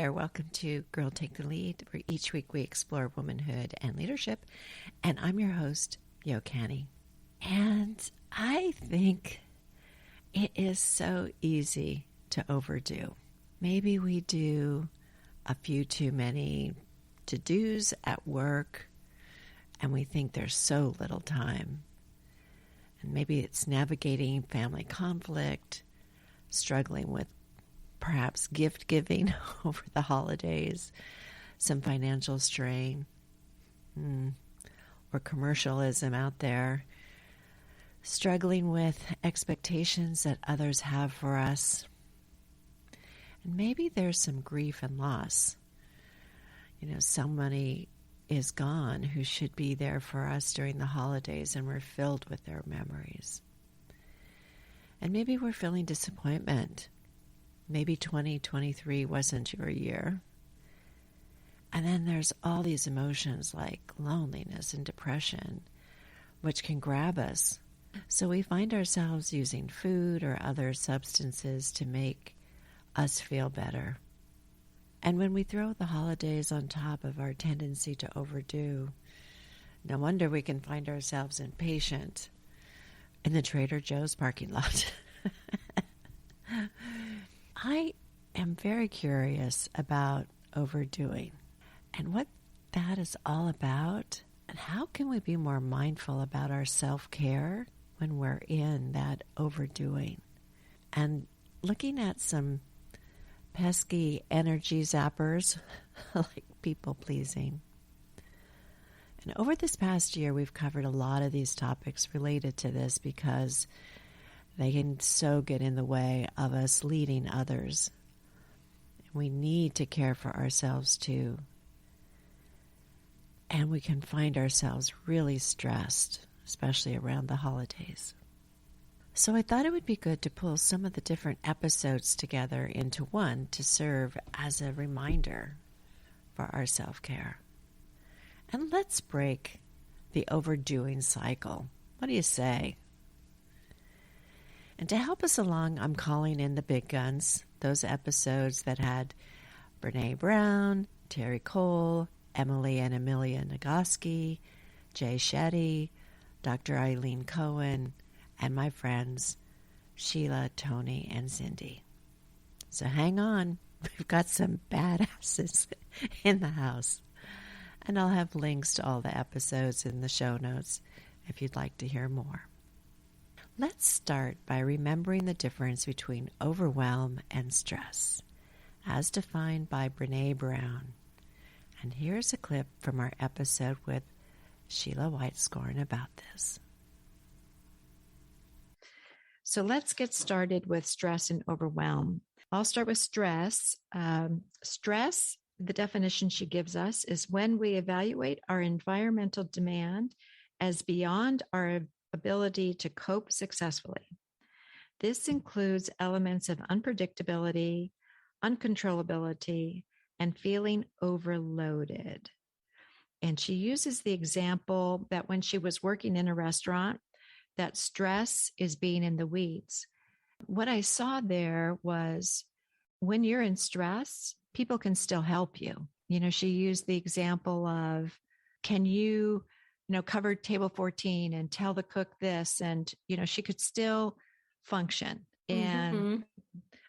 there. Welcome to Girl Take the Lead, where each week we explore womanhood and leadership. And I'm your host, Yo Canny. And I think it is so easy to overdo. Maybe we do a few too many to-dos at work, and we think there's so little time. And maybe it's navigating family conflict, struggling with perhaps gift giving over the holidays, some financial strain, or commercialism out there, struggling with expectations that others have for us. And maybe there's some grief and loss. Somebody is gone who should be there for us during the holidays, and we're filled with their memories. And maybe we're feeling disappointment. Maybe 2023 wasn't your year. And then there's all these emotions like loneliness and depression, which can grab us. So we find ourselves using food or other substances to make us feel better. And when we throw the holidays on top of our tendency to overdo, no wonder we can find ourselves impatient in the Trader Joe's parking lot. I am very curious about overdoing and what that is all about, and how can we be more mindful about our self-care when we're in that overdoing. And looking at some pesky energy zappers, like people pleasing. And over this past year, we've covered a lot of these topics related to this because they can so get in the way of us leading others. We need to care for ourselves too. And we can find ourselves really stressed, especially around the holidays. So I thought it would be good to pull some of the different episodes together into one to serve as a reminder for our self-care. And let's break the overdoing cycle. What do you say? And to help us along, I'm calling in the big guns, those episodes that had Brene Brown, Terri Cole, Emily and Amelia Nagoski, Shetty, Dr. Ilene Cohen, and my friends Sheila, Toni, and Cynde. So hang on, we've got some badasses in the house. And I'll have links to all the episodes in the show notes if you'd like to hear more. Let's start by remembering the difference between overwhelm and stress, as defined by Brene Brown. And here's a clip from our episode with Sheila Whitescorn about this. So let's get started with stress and overwhelm. I'll start with stress. Stress, the definition she gives us, is when we evaluate our environmental demand as beyond our ability to cope successfully. This includes elements of unpredictability, uncontrollability, and feeling overloaded. And she uses the example that when she was working in a restaurant, that stress is being in the weeds. What I saw there was when you're in stress, people can still help you. She used the example of, can you cover table 14 and tell the cook this? And, she could still function. And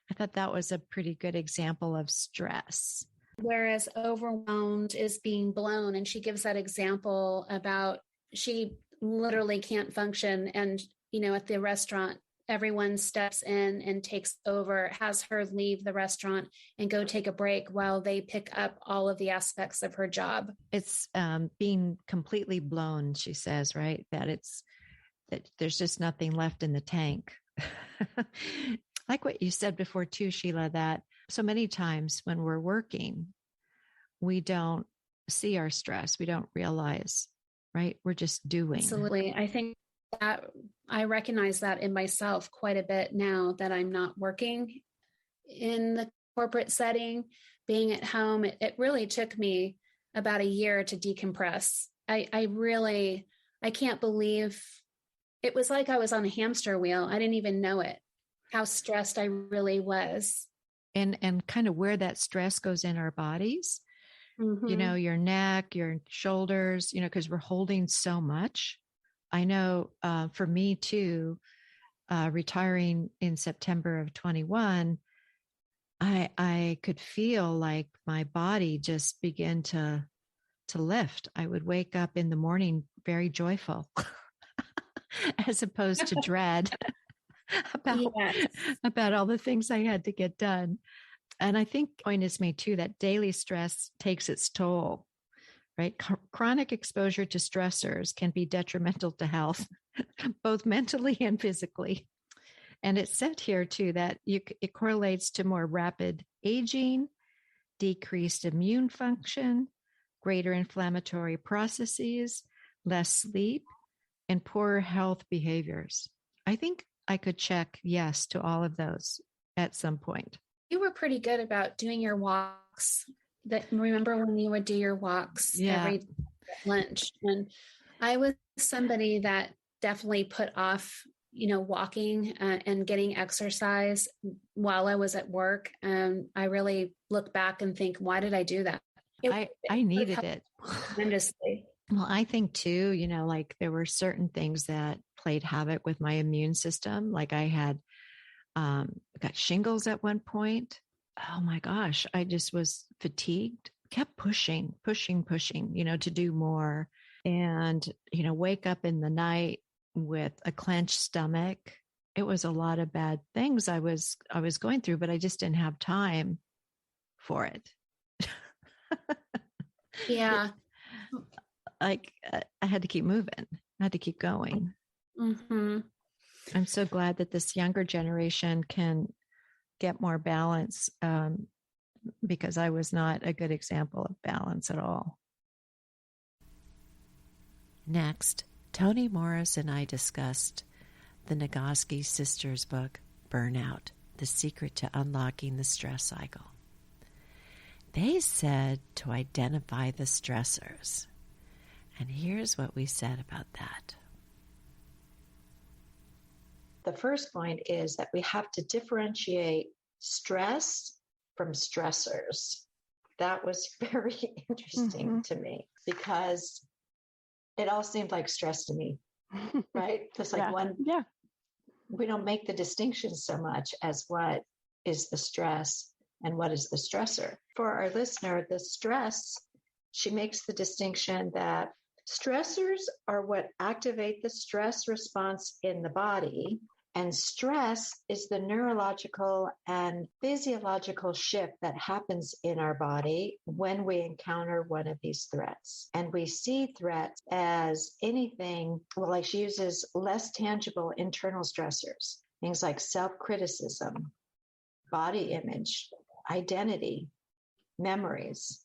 I thought that was a pretty good example of stress. Whereas overwhelmed is being blown. And she gives that example about she literally can't function. And, at the restaurant, everyone steps in and takes over, has her leave the restaurant and go take a break while they pick up all of the aspects of her job. It's being completely blown, she says, right? That there's just nothing left in the tank. Like what you said before too, Sheila, that so many times when we're working, we don't see our stress. We don't realize, right? We're just doing. Absolutely. I think that I recognize that in myself quite a bit now that I'm not working in the corporate setting, being at home. It really took me about a year to decompress. I can't believe it was like I was on a hamster wheel. I didn't even know it, how stressed I really was. and kind of where that stress goes in our bodies. Mm-hmm. Your neck, your shoulders, because we're holding so much. I know for me too, retiring in September of 21, I could feel like my body just begin to lift. I would wake up in the morning very joyful as opposed to dread about all the things I had to get done. And I think the point is made too that daily stress takes its toll, right? Chronic exposure to stressors can be detrimental to health, both mentally and physically. And it's said here too that it correlates to more rapid aging, decreased immune function, greater inflammatory processes, less sleep, and poorer health behaviors. I think I could check yes to all of those at some point. You were pretty good about doing your walks. Remember when you would do your walks every lunch? And I was somebody that definitely put off, walking and getting exercise while I was at work. And I really look back and think, why did I do that? I needed it tremendously. Well, I think too, like there were certain things that played havoc with my immune system. Like I had got shingles at one point. Oh my gosh, I just was fatigued, kept pushing, to do more. And, wake up in the night with a clenched stomach. It was a lot of bad things I was going through, but I just didn't have time for it. Yeah. Like I had to keep moving. I had to keep going. Mm-hmm. I'm so glad that this younger generation can get more balance because I was not a good example of balance at all. Next, Toni Morris and I discussed the Nagoski sisters' book, Burnout, The Secret to Unlocking the Stress Cycle. They said to identify the stressors. And here's what we said about that. The first point is that we have to differentiate stress from stressors. That was very interesting to me because it all seemed like stress to me, right? Just like we don't make the distinction so much as what is the stress and what is the stressor. For our listener, the stress, she makes the distinction that stressors are what activate the stress response in the body, and stress is the neurological and physiological shift that happens in our body when we encounter one of these threats. And we see threats as anything, like she uses less tangible internal stressors, things like self-criticism, body image, identity, memories,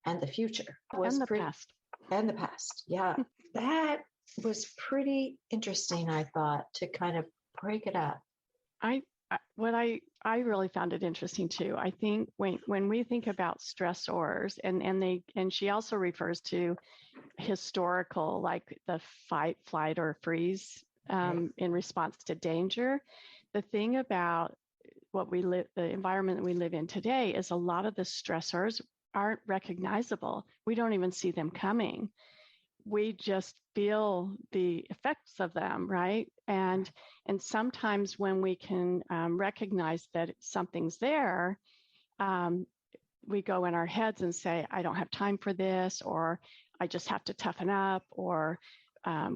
and the future. Past. And the past. Yeah. That was pretty interesting, I thought, to kind of break it up. I really found it interesting too. I think when we think about stressors and she also refers to historical, like the fight, flight, or freeze in response to danger. The thing about the environment that we live in today is a lot of the stressors aren't recognizable. We don't even see them coming. We just feel the effects of them, right? And sometimes when we can recognize that something's there, we go in our heads and say, I don't have time for this, or I just have to toughen up, or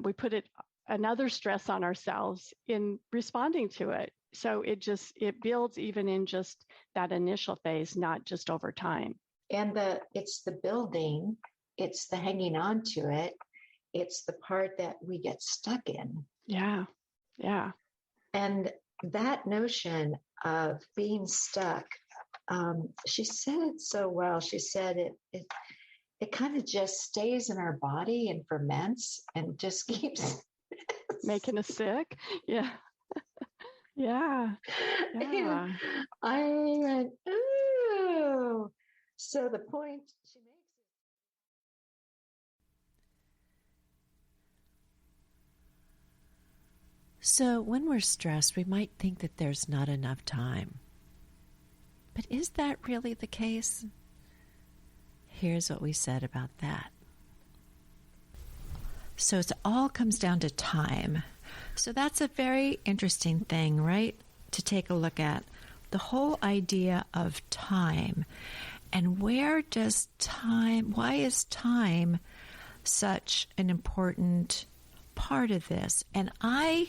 we put another stress on ourselves in responding to it. So it builds even in just that initial phase, not just over time. And it's the building, it's the hanging on to it, it's the part that we get stuck in. Yeah. And that notion of being stuck, she said it so well. She said it kind of just stays in our body and ferments and just keeps making us sick. Yeah. Yeah. And I went, ooh. So the point she makes is, so when we're stressed, we might think that there's not enough time. But is that really the case? Here's what we said about that. So it all comes down to time. So that's a very interesting thing, right? To take a look at the whole idea of time. And why is time such an important part of this? And I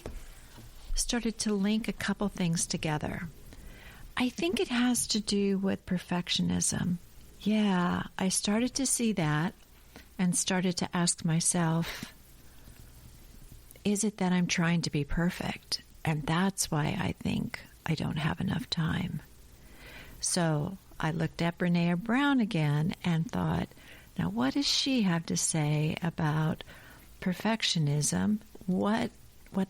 started to link a couple things together. I think it has to do with perfectionism. Yeah, I started to see that and started to ask myself, is it that I'm trying to be perfect? And that's why I think I don't have enough time. So I looked at Brene Brown again and thought, now what does she have to say about perfectionism? What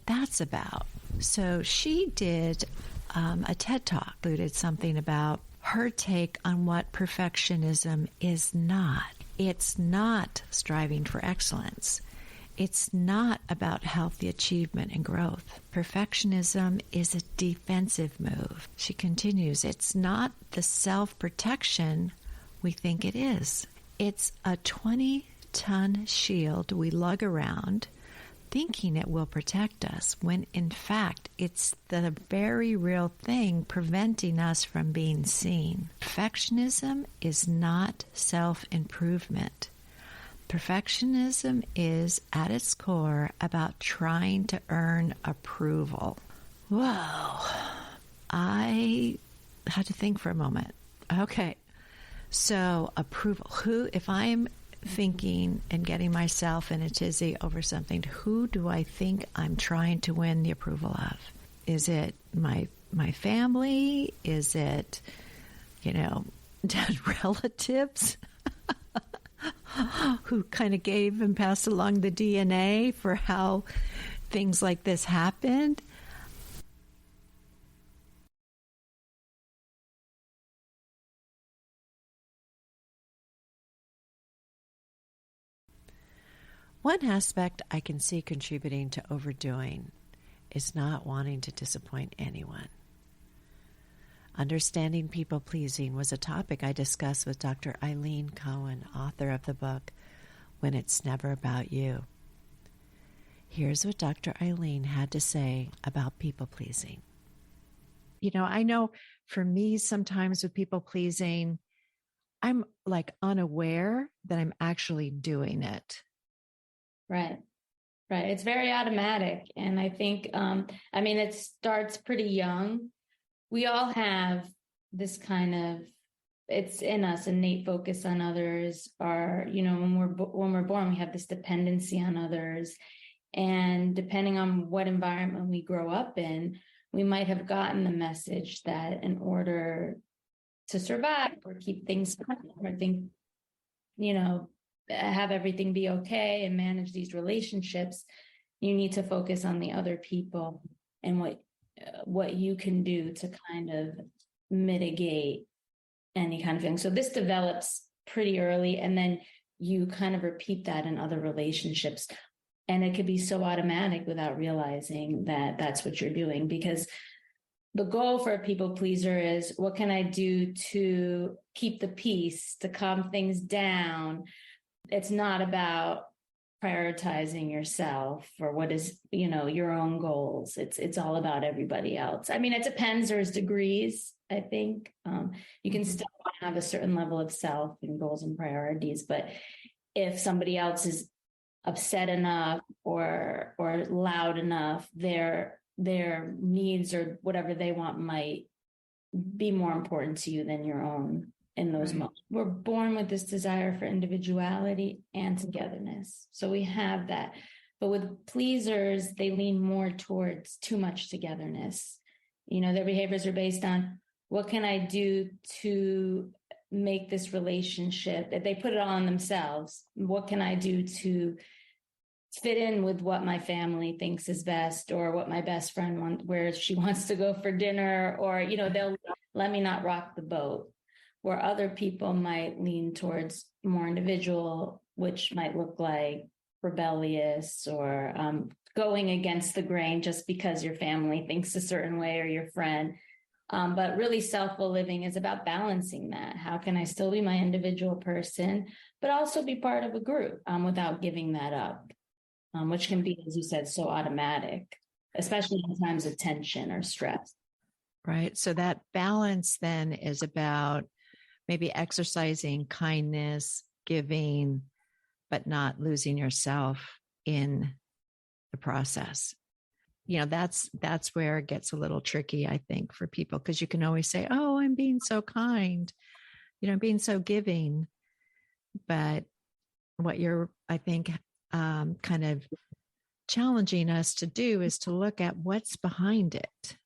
that's about? So she did a TED Talk, included something about her take on what perfectionism is not. It's not striving for excellence. It's not about healthy achievement and growth. Perfectionism is a defensive move. She continues, it's not the self-protection we think it is. It's a 20-ton shield we lug around thinking it will protect us, when in fact it's the very real thing preventing us from being seen. Perfectionism is not self-improvement. Perfectionism is, at its core, about trying to earn approval. Whoa. I had to think for a moment. Okay. So, approval. If I'm thinking and getting myself in a tizzy over something, who do I think I'm trying to win the approval of? Is it my family? Is it, dead relatives? Who kind of gave and passed along the DNA for how things like this happened. One aspect I can see contributing to overdoing is not wanting to disappoint anyone. Understanding people-pleasing was a topic I discussed with Dr. Ilene Cohen, author of the book, When It's Never About You. Here's what Dr. Ilene had to say about people-pleasing. I know for me, sometimes with people-pleasing, I'm like unaware that I'm actually doing it. Right. It's very automatic. And I think, it starts pretty young. We all have this kind of, it's in us, innate focus on others, or, when we're born, we have this dependency on others. And depending on what environment we grow up in, we might have gotten the message that in order to survive or keep things or think, have everything be okay and manage these relationships, you need to focus on the other people and what you can do to kind of mitigate any kind of thing. So this develops pretty early, and then you kind of repeat that in other relationships. And it could be so automatic without realizing that that's what you're doing, because the goal for a people pleaser is, what can I do to keep the peace, to calm things down? It's not about prioritizing yourself or what is, your own goals. It's all about everybody else. It depends. There's degrees, I think. You can still have a certain level of self and goals and priorities, but if somebody else is upset enough or loud enough, their needs or whatever they want might be more important to you than your own in those moments. We're born with this desire for individuality and togetherness. So we have that. But with pleasers, they lean more towards too much togetherness. Their behaviors are based on, what can I do to make this relationship? They put it all on themselves. What can I do to fit in with what my family thinks is best, or what my best friend wants, where she wants to go for dinner, or, they'll let me not rock the boat. Where other people might lean towards more individual, which might look like rebellious or going against the grain just because your family thinks a certain way or your friend. But really, self-will living is about balancing that. How can I still be my individual person, but also be part of a group without giving that up, which can be, as you said, so automatic, especially in times of tension or stress. Right. So that balance then is about maybe exercising kindness, giving, but not losing yourself in the process. That's where it gets a little tricky, I think, for people, because you can always say, oh, I'm being so kind, I'm being so giving. But what you're, I think, kind of challenging us to do is to look at what's behind it.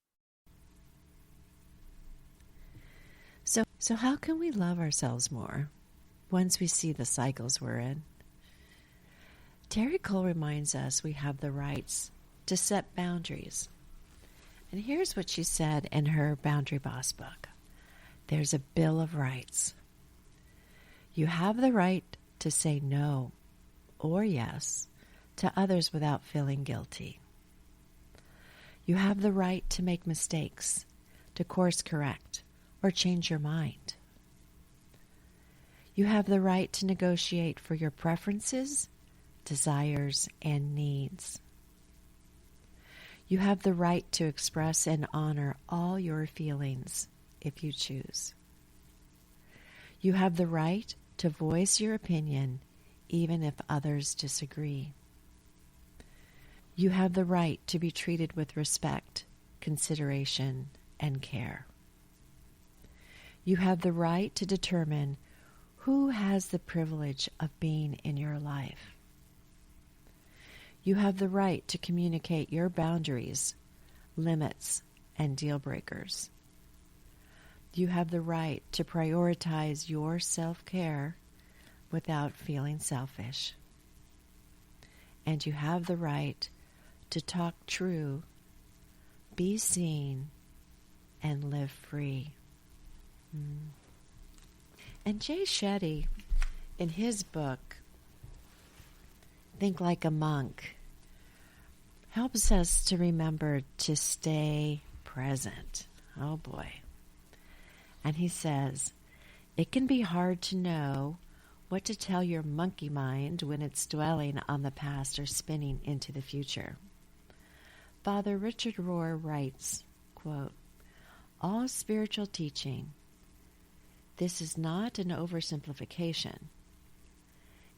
So how can we love ourselves more once we see the cycles we're in? Terri Cole reminds us we have the rights to set boundaries. And here's what she said in her Boundary Boss book. There's a Bill of Rights. You have the right to say no or yes to others without feeling guilty. You have the right to make mistakes, to course correct, or change your mind. You have the right to negotiate for your preferences, desires, and needs. You have the right to express and honor all your feelings if you choose. You have the right to voice your opinion even if others disagree. You have the right to be treated with respect, consideration, and care. You have the right to determine who has the privilege of being in your life. You have the right to communicate your boundaries, limits, and deal breakers. You have the right to prioritize your self-care without feeling selfish. And you have the right to talk true, be seen, and live free. And Jay Shetty, in his book, Think Like a Monk, helps us to remember to stay present. Oh boy. And he says, it can be hard to know what to tell your monkey mind when it's dwelling on the past or spinning into the future. Father Richard Rohr writes, quote, all spiritual teaching, this is not an oversimplification,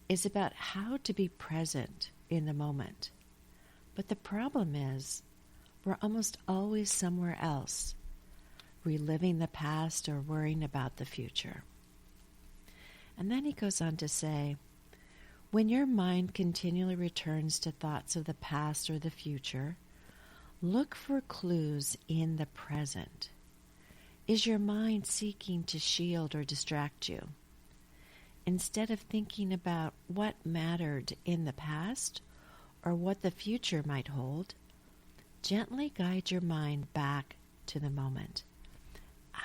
is about how to be present in the moment. But the problem is, we're almost always somewhere else, reliving the past or worrying about the future. And then he goes on to say, when your mind continually returns to thoughts of the past or the future, look for clues in the present. Is your mind seeking to shield or distract you? Instead of thinking about what mattered in the past or what the future might hold, gently guide your mind back to the moment.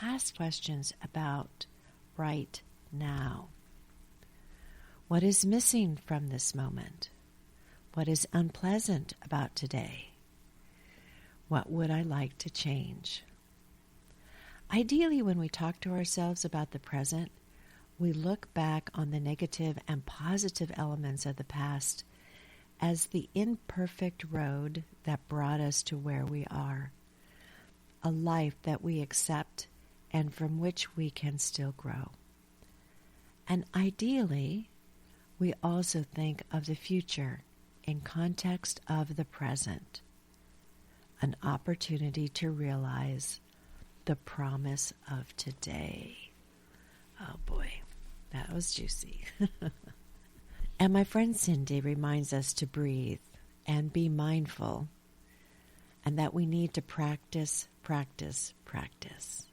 Ask questions about right now. What is missing from this moment? What is unpleasant about today? What would I like to change? Ideally, when we talk to ourselves about the present, we look back on the negative and positive elements of the past as the imperfect road that brought us to where we are, a life that we accept and from which we can still grow. And ideally, we also think of the future in context of the present, an opportunity to realize the promise of today. Oh boy, that was juicy. And my friend Cindy reminds us to breathe and be mindful, and that we need to practice, practice, practice.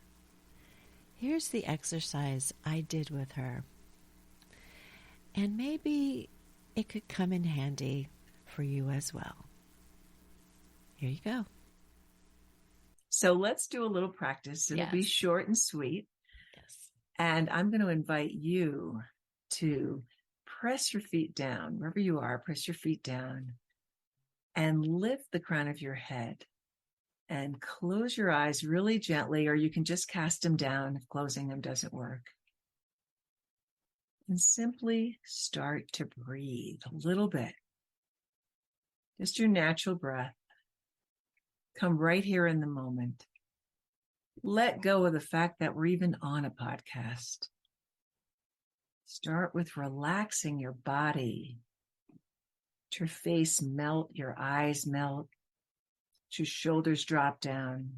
Here's the exercise I did with her, and maybe it could come in handy for you as well. Here you go. So let's do a little practice. It'll be short and sweet. Yes. And I'm going to invite you to press your feet down. Wherever you are, press your feet down and lift the crown of your head And close your eyes really gently, or you can just cast them down if closing them doesn't work. And simply start to breathe a little bit. Just your natural breath. Come right here in the moment. Let go of the fact that we're even on a podcast. Start with relaxing your body. Let your face melt, your eyes melt, let your shoulders drop down.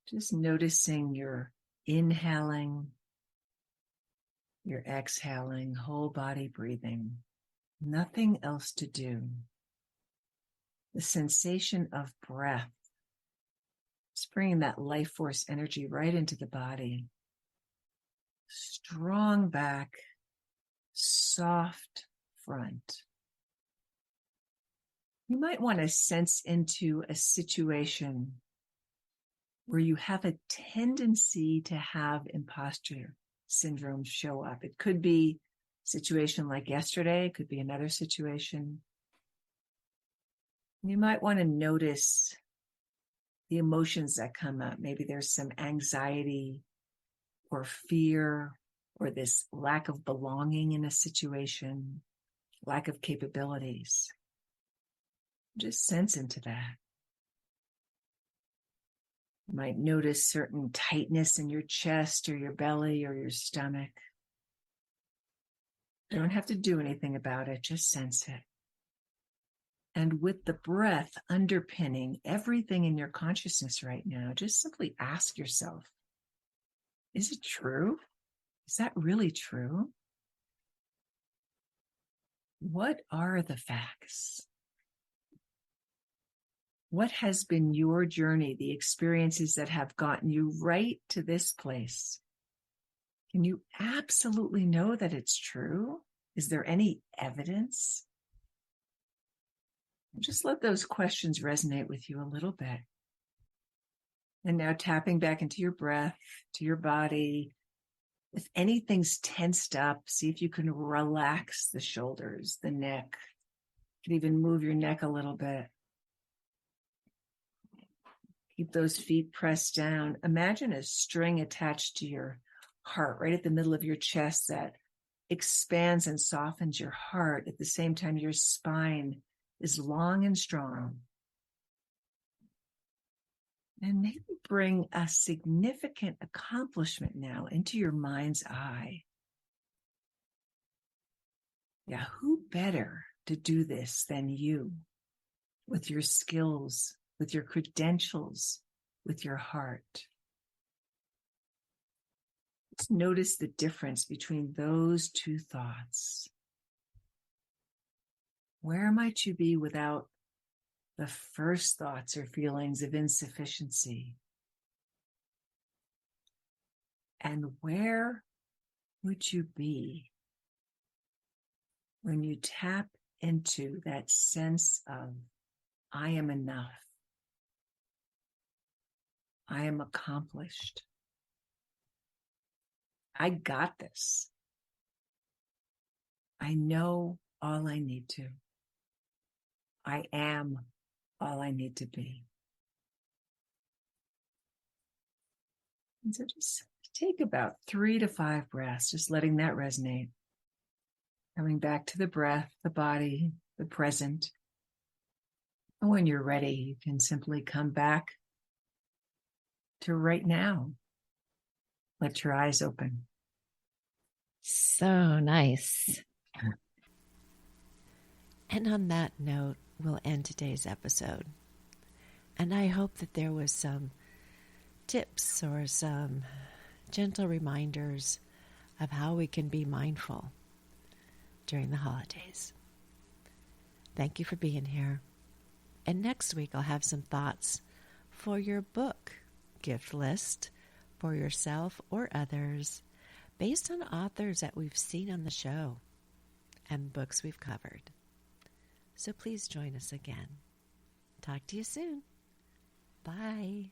Just noticing your inhaling, your exhaling, whole body breathing. Nothing else to do. The sensation of breath. Just bringing that life force energy right into the body. Strong back, soft front. You might want to sense into a situation where you have a tendency to have imposter syndrome show up. It could be a situation like yesterday. It could be another situation. You might want to notice the emotions that come up. Maybe there's some anxiety or fear or this lack of belonging in a situation, lack of capabilities. Just sense into that. You might notice certain tightness in your chest or your belly or your stomach. You don't have to do anything about it, just sense it. And with the breath underpinning everything in your consciousness right now, just simply ask yourself, is it true? Is that really true? What are the facts? What has been your journey, the experiences that have gotten you right to this place? Can you absolutely know that it's true? Is there any evidence? Just let those questions resonate with you a little bit. And now tapping back into your breath, to your body. If anything's tensed up, see if you can relax the shoulders, the neck. You can even move your neck a little bit. Keep those feet pressed down. Imagine a string attached to your heart, right at the middle of your chest, that expands and softens your heart. At the same time, your spine is long and strong. And maybe bring a significant accomplishment now into your mind's eye. Yeah, who better to do this than you, with your skills, with your credentials, with your heart? Let's notice the difference between those two thoughts. Where might you be without the first thoughts or feelings of insufficiency? And where would you be when you tap into that sense of, I am enough, I am accomplished, I got this, I know all I need to, I am all I need to be. And so just take about 3 to 5 breaths, just letting that resonate. Coming back to the breath, the body, the present. And when you're ready, you can simply come back to right now. Let your eyes open. So nice. And on that note, we'll end today's episode. And I hope that there was some tips or some gentle reminders of how we can be mindful during the holidays. Thank you for being here. And next week, I'll have some thoughts for your book gift list for yourself or others based on authors that we've seen on the show and books we've covered. So please join us again. Talk to you soon. Bye.